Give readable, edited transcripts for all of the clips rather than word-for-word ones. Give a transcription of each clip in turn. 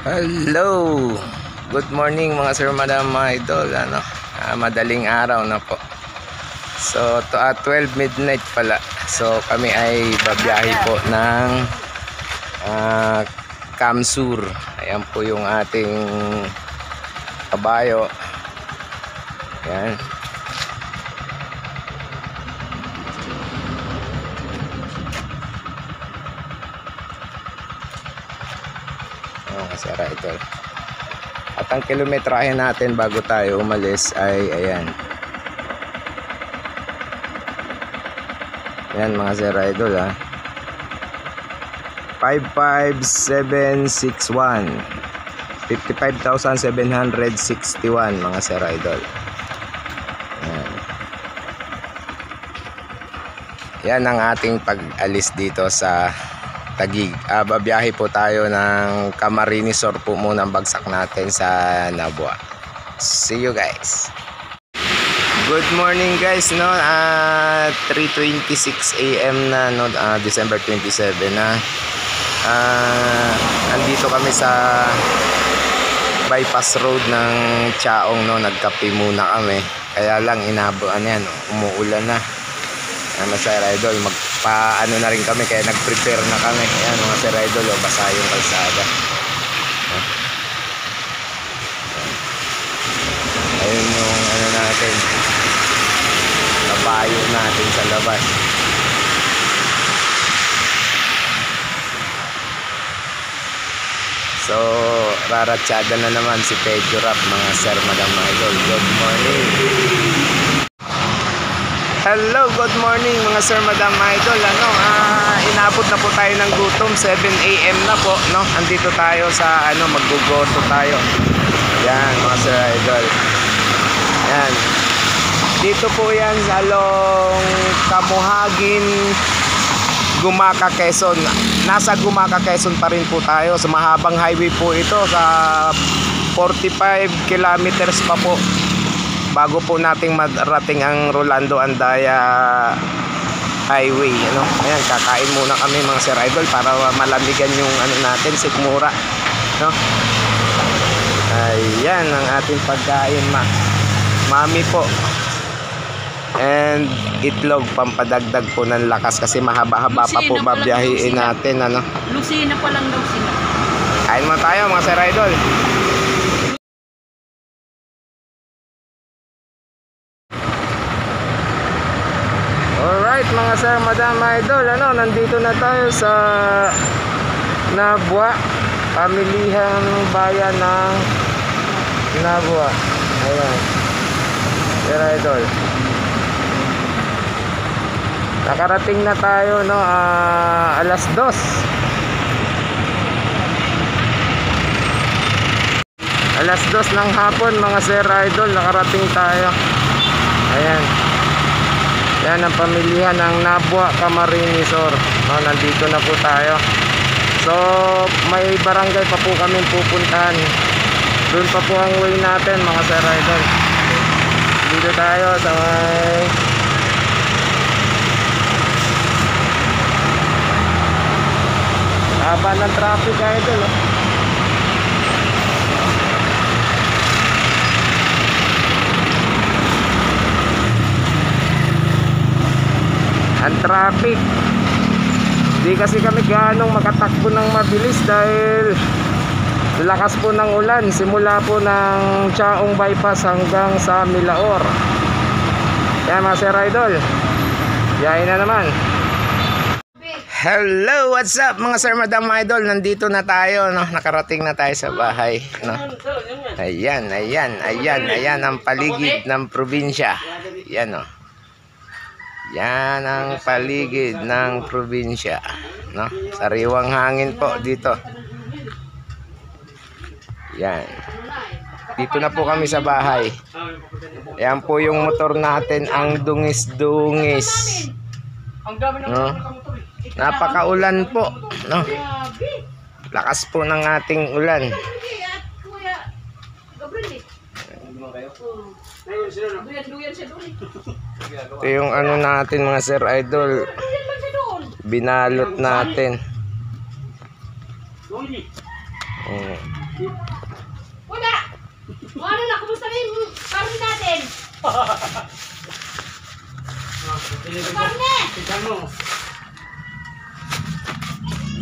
Hello! Good morning mga sir, madam, mga idol. Madaling araw na po. So, 12 midnight pala. So, kami ay babiyahe po ng Kamsur. Ayan po yung ating kabayo. Ayan. Kasara ito. At ang kilometrahe natin bago tayo umalis ay ayan. Ayan mga sir idol 55761, 55,761 mga sir idol. Ayan. Yan ang ating pag-alis dito sa Taguig. Babiyahe po tayo ng Camarines Sur po muna ang bagsak natin sa Nabua. See you guys. Good morning guys, no. 3:26 AM na, no, December 27 na. Andito kami sa bypass road ng Chaong, no. Nagkape muna kami. Kaya lang yan, umuulan na. Mga sir idol, magpaano na rin kami, kaya nag-prepare na kami. Ayan mga sir idol, basa yung kalsada. Ayun yung natin, kabayo natin sa labas. So, raratsyada na naman si Pedro Rap, mga sir, madam, idol. Good morning. Hello, good morning mga sir, madam, idol. Inabot na po tayo ng gutom. 7 AM na po, no. Andito tayo sa maggugoto tayo. Yan mga sir idol. Yan. Dito po yan sa Long Kamuhagin, Gumaka, Quezon. Nasa Gumaka, Quezon pa rin po tayo. Sa mahabang highway po ito, sa 45 kilometers pa po bago po nating marating ang Rolando Andaya Highway, Ayan, kakain muna kami mga sir idol para malamigan yung natin, sikmura, no? Ayan ang ating pagkain, mami po. And itlog, pampadagdag po ng lakas kasi mahaba-haba pa po babiyahiin natin, Lucina pa lang daw sila. Kain mo tayo mga sir idol. Alright mga sir, madam, idol, nandito na tayo sa Nabua, pamilihang bayan ng Nabua. Ayan, sir idol, nakarating na tayo, alas 2. Alas 2 ng hapon mga sir idol, nakarating tayo. Ayan. Yan ang pamilihan ng Nabua, Camarines Sur. Nandito na po tayo. So, may barangay pa po kami pupuntahan. Doon pa po ang way natin mga sir idol. Dito tayo sa may haba ng traffic idol, ang traffic. Di kasi kami ganong makatakbo ng mabilis dahil lakas po ng ulan simula po ng Chaong bypass hanggang sa Milaor. Yan mga sir idol, yain na naman. Hello, what's up mga sir, madam, idol. Nandito na tayo, nakarating na tayo sa bahay, Ayan ang paligid ng probinsya. Yan, Yan ang paligid ng probinsya, Sariwang hangin po dito. Yan. Dito na po kami sa bahay. Yan po yung motor natin, ang dungis-dungis. Napakaulan po, Lakas po ng ating ulan. Ito yung natin mga sir idol, binalot natin. Oo. Wala! O ano na, kumusta na yung karne natin? Karne!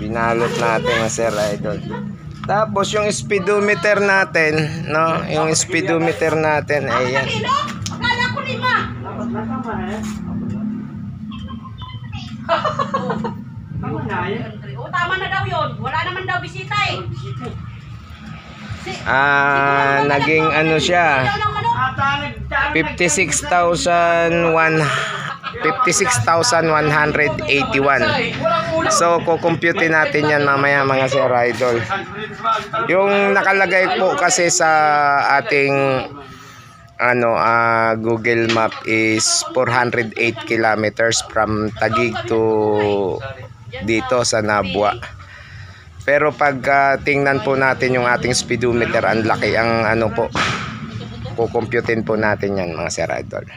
Binalot natin ang Sir Idol. Tapos yung speedometer natin, no? Yung speedometer natin, ayan. Kilo? Akala ko 5. O, tama na daw yun. Wala naman daw bisita eh. Naging ano siya, 56,181. So, kukumputin natin yan mamaya mga Sir Idol. Yung nakalagay po kasi sa ating Google Map is 408 kilometers from Taguig to dito sa Nabua. Pero pag tingnan po natin yung ating speedometer, ang laki ang kukumputin po natin yan mga Sir Idol.